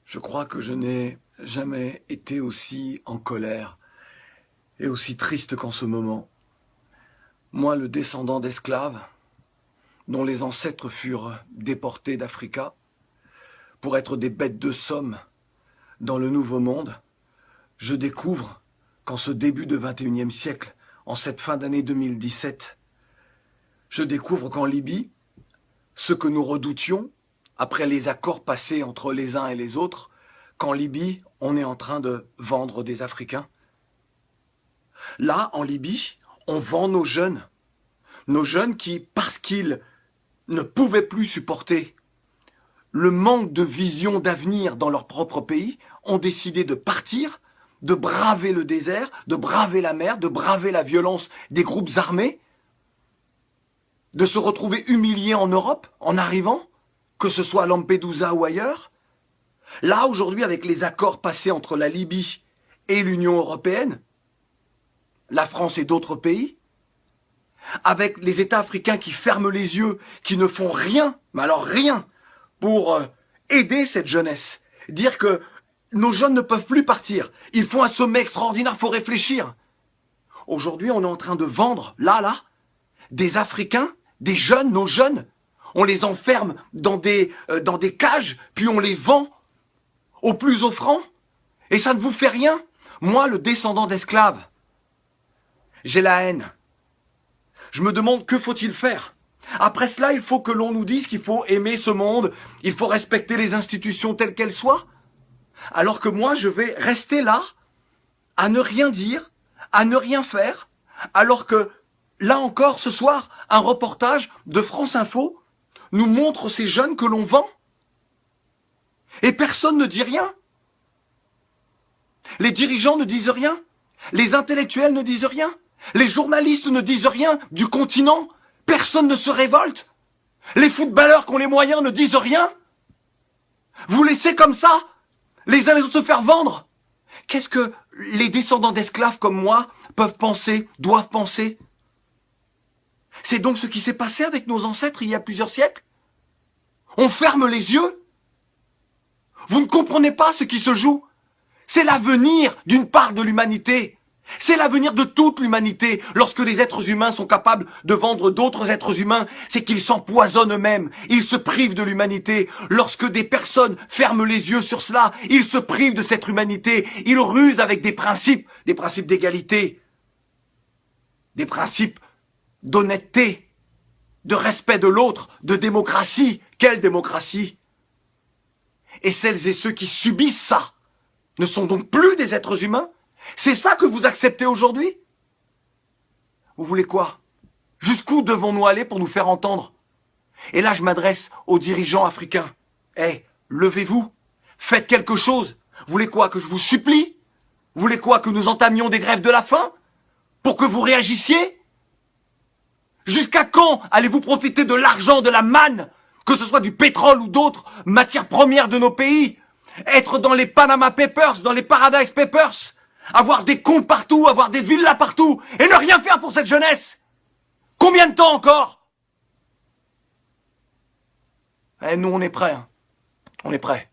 Je crois que je n'ai jamais été aussi en colère et aussi triste qu'en ce moment. Moi, le descendant d'esclaves, dont les ancêtres furent déportés d'Africa pour être des bêtes de somme dans le Nouveau Monde, je découvre qu'en ce début de XXIe siècle, en cette fin d'année 2017, je découvre qu'en Libye, ce que nous redoutions, après les accords passés entre les uns et les autres, qu'en Libye, on est en train de vendre des Africains. Là, en Libye, on vend nos jeunes qui, parce qu'ils ne pouvaient plus supporter le manque de vision d'avenir dans leur propre pays, ont décidé de partir, de braver le désert, de braver la mer, de braver la violence des groupes armés, de se retrouver humiliés en Europe en arrivant, que ce soit à Lampedusa ou ailleurs. Là, aujourd'hui, avec les accords passés entre la Libye et l'Union européenne, la France et d'autres pays, avec les États africains qui ferment les yeux, qui ne font rien, mais alors rien, pour aider cette jeunesse. Dire que nos jeunes ne peuvent plus partir. Ils font un sommet extraordinaire, il faut réfléchir. Aujourd'hui, on est en train de vendre, là, des Africains, des jeunes, nos jeunes. On les enferme dans des cages, puis on les vend aux plus offrants. Et ça ne vous fait rien. Moi, le descendant d'esclaves, j'ai la haine. Je me demande que faut-il faire. Après cela, il faut que l'on nous dise qu'il faut aimer ce monde, il faut respecter les institutions telles qu'elles soient. Alors que moi, je vais rester là, à ne rien dire, à ne rien faire, alors que, là encore, ce soir, un reportage de France Info nous montre ces jeunes que l'on vend. Et personne ne dit rien. Les dirigeants ne disent rien. Les intellectuels ne disent rien. Les journalistes ne disent rien du continent. Personne ne se révolte. Les footballeurs qui ont les moyens ne disent rien. Vous laissez comme ça les uns les autres se faire vendre. Qu'est-ce que les descendants d'esclaves comme moi peuvent penser, doivent penser? C'est donc ce qui s'est passé avec nos ancêtres il y a plusieurs siècles. On ferme les yeux. Vous ne comprenez pas ce qui se joue. C'est l'avenir d'une part de l'humanité. C'est l'avenir de toute l'humanité. Lorsque les êtres humains sont capables de vendre d'autres êtres humains, c'est qu'ils s'empoisonnent eux-mêmes. Ils se privent de l'humanité. Lorsque des personnes ferment les yeux sur cela, ils se privent de cette humanité. Ils rusent avec des principes d'égalité, des principes d'honnêteté, de respect de l'autre, de démocratie. Quelle démocratie? Et celles et ceux qui subissent ça ne sont donc plus des êtres humains? C'est ça que vous acceptez aujourd'hui? Vous voulez quoi? Jusqu'où devons-nous aller pour nous faire entendre? Et là, je m'adresse aux dirigeants africains. Levez-vous, faites quelque chose. Vous voulez quoi? Que je vous supplie? Vous voulez quoi? Que nous entamions des grèves de la faim? Pour que vous réagissiez? Jusqu'à quand allez-vous profiter de l'argent, de la manne, que ce soit du pétrole ou d'autres matières premières de nos pays? Être dans les Panama Papers, dans les Paradise Papers, avoir des comptes partout, avoir des villas partout, et ne rien faire pour cette jeunesse? Combien de temps encore? Nous, on est prêts. On est prêts.